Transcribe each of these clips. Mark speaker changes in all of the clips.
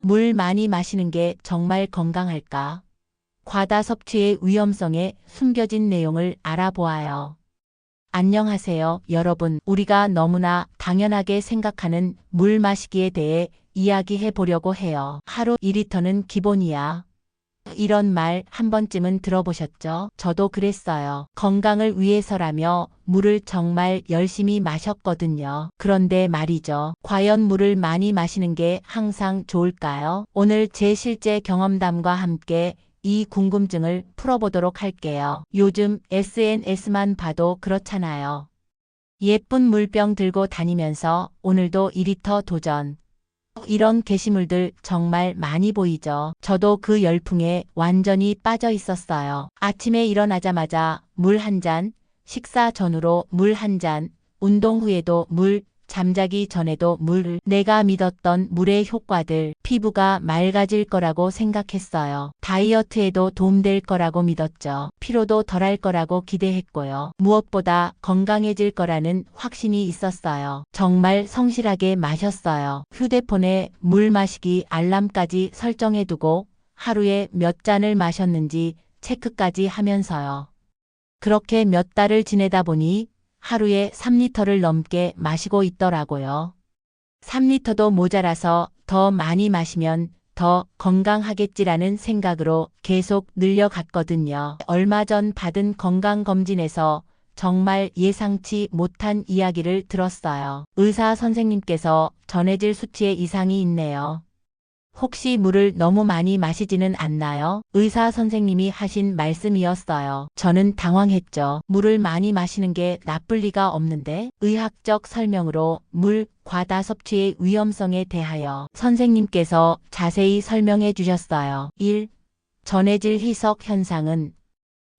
Speaker 1: 물 많이 마시는 게 정말 건강할까? 과다 섭취의 위험성에 숨겨진 내용을 알아보아요. 안녕하세요, 여러분. 우리가 너무나 당연하게 생각하는 물 마시기에 대해 이야기해 보려고 해요. 하루 2리터는 기본이야. 이런 말 한 번쯤은 들어보셨죠? 저도 그랬어요. 건강을 위해서라며 물을 정말 열심히 마셨거든요. 그런데 말이죠. 과연 물을 많이 마시는 게 항상 좋을까요? 오늘 제 실제 경험담과 함께 이 궁금증을 풀어보도록 할게요. 요즘 SNS만 봐도 그렇잖아요. 예쁜 물병 들고 다니면서 오늘도 2리터 도전. 이런 게시물들 정말 많이 보이죠. 저도 그 열풍에 완전히 빠져 있었어요. 아침에 일어나자마자 물 한 잔, 식사 전후로 물 한 잔, 운동 후에도 물, 잠자기 전에도 물. 내가 믿었던 물의 효과들, 피부가 맑아질 거라고 생각했어요. 다이어트에도 도움될 거라고 믿었죠. 피로도 덜할 거라고 기대했고요. 무엇보다 건강해질 거라는 확신이 있었어요. 정말 성실하게 마셨어요. 휴대폰에 물 마시기 알람까지 설정해두고 하루에 몇 잔을 마셨는지 체크까지 하면서요. 그렇게 몇 달을 지내다 보니 하루에 3리터를 넘게 마시고 있더라고요. 3리터도 모자라서 더 많이 마시면 더 건강하겠지라는 생각으로 계속 늘려갔거든요. 얼마 전 받은 건강검진에서 정말 예상치 못한 이야기를 들었어요. 의사 선생님께서 전해질 수치에 이상이 있네요. 혹시 물을 너무 많이 마시지는 않나요? 의사 선생님이 하신 말씀이었어요. 저는 당황했죠. 물을 많이 마시는 게 나쁠 리가 없는데 의학적 설명으로 물 과다 섭취의 위험성에 대하여 선생님께서 자세히 설명해 주셨어요. 1. 전해질 희석 현상은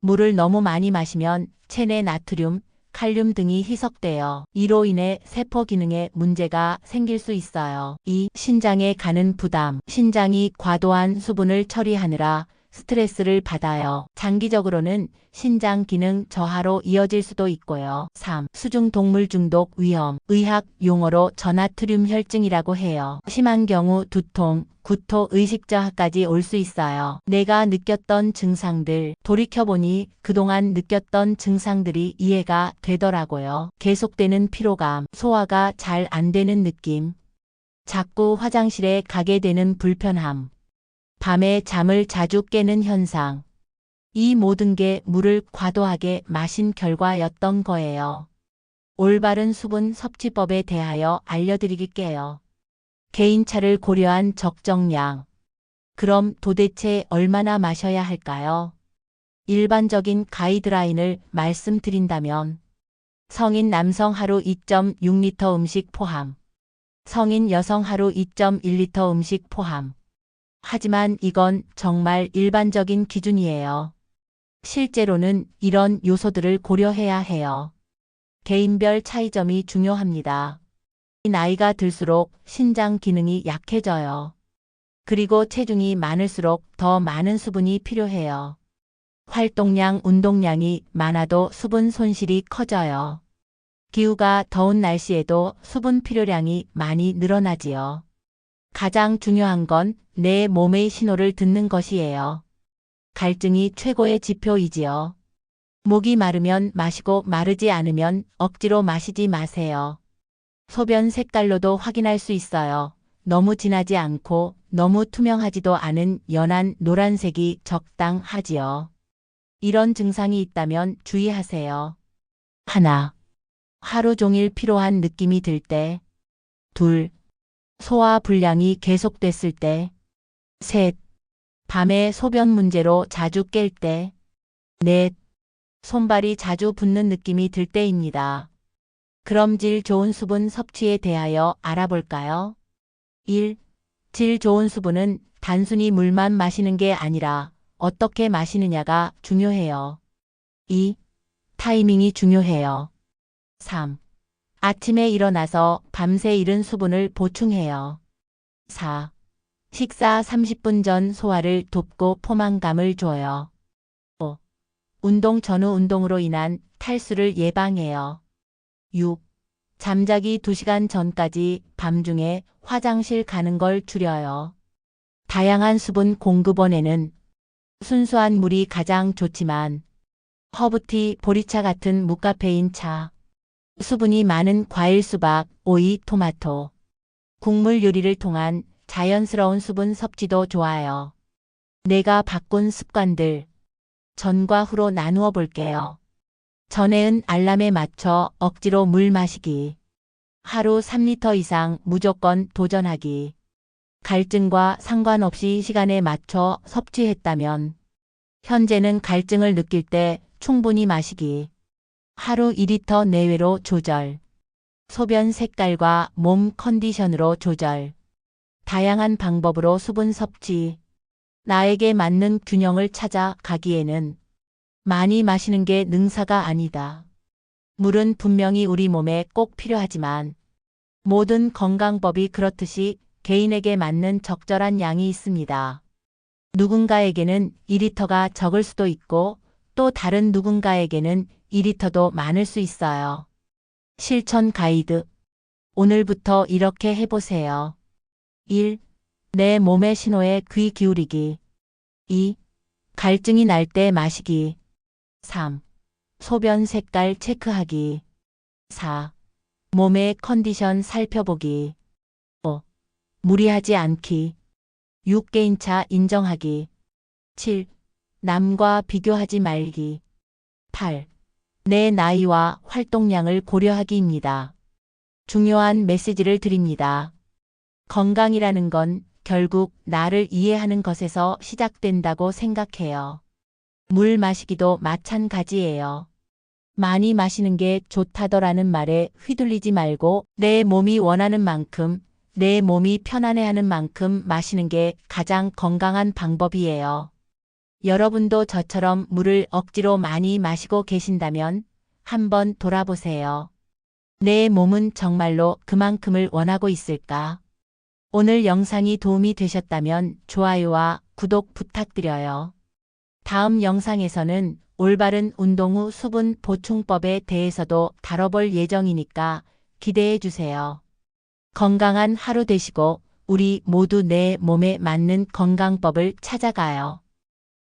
Speaker 1: 물을 너무 많이 마시면 체내 나트륨, 칼륨 등이 희석되어 이로 인해 세포 기능에 문제가 생길 수 있어요. 2. 신장에 가는 부담. 신장이 과도한 수분을 처리하느라 스트레스를 받아요. 장기적으로는 신장 기능 저하로 이어질 수도 있고요. 3. 수중 동물 중독 위험. 의학 용어로 저나트륨 혈증이라고 해요. 심한 경우 두통, 구토, 의식 저하까지 올 수 있어요. 내가 느꼈던 증상들, 돌이켜보니 그동안 느꼈던 증상들이 이해가 되더라고요. 계속되는 피로감, 소화가 잘 안 되는 느낌, 자꾸 화장실에 가게 되는 불편함, 밤에 잠을 자주 깨는 현상. 이 모든 게 물을 과도하게 마신 결과였던 거예요. 올바른 수분 섭취법에 대하여 알려드릴게요. 개인차를 고려한 적정량. 그럼 도대체 얼마나 마셔야 할까요? 일반적인 가이드라인을 말씀드린다면 성인 남성 하루 2.6리터 음식 포함, 성인 여성 하루 2.1리터 음식 포함. 하지만 이건 정말 일반적인 기준이에요. 실제로는 이런 요소들을 고려해야 해요. 개인별 차이점이 중요합니다. 나이가 들수록 신장 기능이 약해져요. 그리고 체중이 많을수록 더 많은 수분이 필요해요. 활동량, 운동량이 많아도 수분 손실이 커져요. 기후가 더운 날씨에도 수분 필요량이 많이 늘어나지요. 가장 중요한 건 내 몸의 신호를 듣는 것이에요. 갈증이 최고의 지표이지요. 목이 마르면 마시고 마르지 않으면 억지로 마시지 마세요. 소변 색깔로도 확인할 수 있어요. 너무 진하지 않고 너무 투명하지도 않은 연한 노란색이 적당하지요. 이런 증상이 있다면 주의하세요. 하나. 하루 종일 피로한 느낌이 들 때. 둘. 소화 불량이 계속됐을 때. 셋. 밤에 소변 문제로 자주 깰 때. 넷. 손발이 자주 붓는 느낌이 들 때입니다. 그럼 질 좋은 수분 섭취에 대하여 알아볼까요? 1. 질 좋은 수분은 단순히 물만 마시는 게 아니라 어떻게 마시느냐가 중요해요. 2. 타이밍이 중요해요. 3. 아침에 일어나서 밤새 잃은 수분을 보충해요. 4. 식사 30분 전 소화를 돕고 포만감을 줘요. 5. 운동 전후 운동으로 인한 탈수를 예방해요. 6. 잠자기 2시간 전까지 밤중에 화장실 가는 걸 줄여요. 다양한 수분 공급원에는 순수한 물이 가장 좋지만 허브티, 보리차 같은 무카페인 차, 수분이 많은 과일, 수박, 오이, 토마토, 국물 요리를 통한 자연스러운 수분 섭취도 좋아요. 내가 바꾼 습관들, 전과 후로 나누어 볼게요. 전에는 알람에 맞춰 억지로 물 마시기, 하루 3리터 이상 무조건 도전하기, 갈증과 상관없이 시간에 맞춰 섭취했다면 현재는 갈증을 느낄 때 충분히 마시기, 하루 2리터 내외로 조절, 소변 색깔과 몸 컨디션으로 조절, 다양한 방법으로 수분 섭취, 나에게 맞는 균형을 찾아 가기에는 많이 마시는 게 능사가 아니다. 물은 분명히 우리 몸에 꼭 필요하지만 모든 건강법이 그렇듯이 개인에게 맞는 적절한 양이 있습니다. 누군가에게는 2리터가 적을 수도 있고 또 다른 누군가에게는 2리터도 많을 수 있어요. 실천 가이드. 오늘부터 이렇게 해보세요. 1. 내 몸의 신호에 귀 기울이기. 2. 갈증이 날 때 마시기. 3. 소변 색깔 체크하기. 4. 몸의 컨디션 살펴보기. 5. 무리하지 않기. 6. 개인차 인정하기. 7. 남과 비교하지 말기. 8. 내 나이와 활동량을 고려하기입니다. 중요한 메시지를 드립니다. 건강이라는 건 결국 나를 이해하는 것에서 시작된다고 생각해요. 물 마시기도 마찬가지예요. 많이 마시는 게 좋다더라는 말에 휘둘리지 말고 내 몸이 원하는 만큼, 내 몸이 편안해하는 만큼 마시는 게 가장 건강한 방법이에요. 여러분도 저처럼 물을 억지로 많이 마시고 계신다면 한번 돌아보세요. 내 몸은 정말로 그만큼을 원하고 있을까? 오늘 영상이 도움이 되셨다면 좋아요와 구독 부탁드려요. 다음 영상에서는 올바른 운동 후 수분 보충법에 대해서도 다뤄볼 예정이니까 기대해 주세요. 건강한 하루 되시고 우리 모두 내 몸에 맞는 건강법을 찾아가요.